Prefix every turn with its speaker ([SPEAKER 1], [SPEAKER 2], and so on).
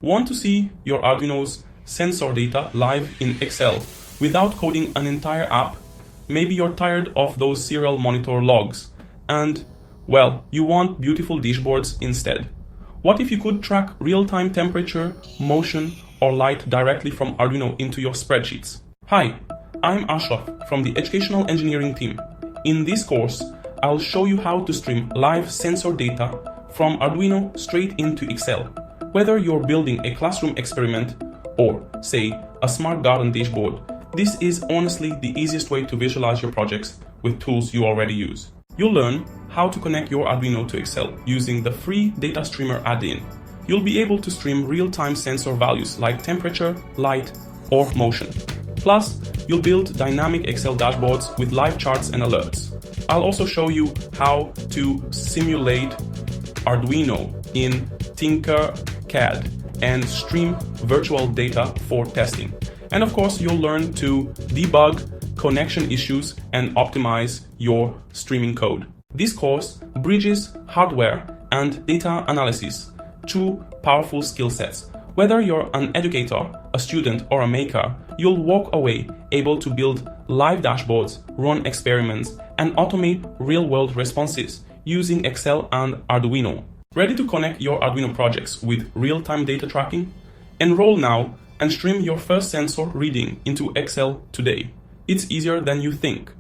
[SPEAKER 1] Want to see your Arduino's sensor data live in Excel without coding an entire app? Maybe you're tired of those serial monitor logs and, well, you want beautiful dashboards instead. What if you could track real-time temperature, motion, or light directly from Arduino into your spreadsheets? Hi, I'm Ashraf from the Educational Engineering team. In this course, I'll show you how to stream live sensor data from Arduino straight into Excel. Whether you're building a classroom experiment or, say, a smart garden dashboard, this is honestly the easiest way to visualize your projects with tools you already use. You'll learn how to connect your Arduino to Excel using the free Data Streamer add-in. You'll be able to stream real-time sensor values like temperature, light, or motion. Plus, you'll build dynamic Excel dashboards with live charts and alerts. I'll also show you how to simulate Arduino in Tinkercad and stream virtual data for testing. And of course, you'll learn to debug connection issues and optimize your streaming code. This course bridges hardware and data analysis, two powerful skill sets. Whether you're an educator, a student, or a maker, you'll walk away able to build live dashboards, run experiments, and automate real-world responses using Excel and Arduino. Ready to connect your Arduino projects with real-time data tracking? Enroll now and stream your first sensor reading into Excel today. It's easier than you think.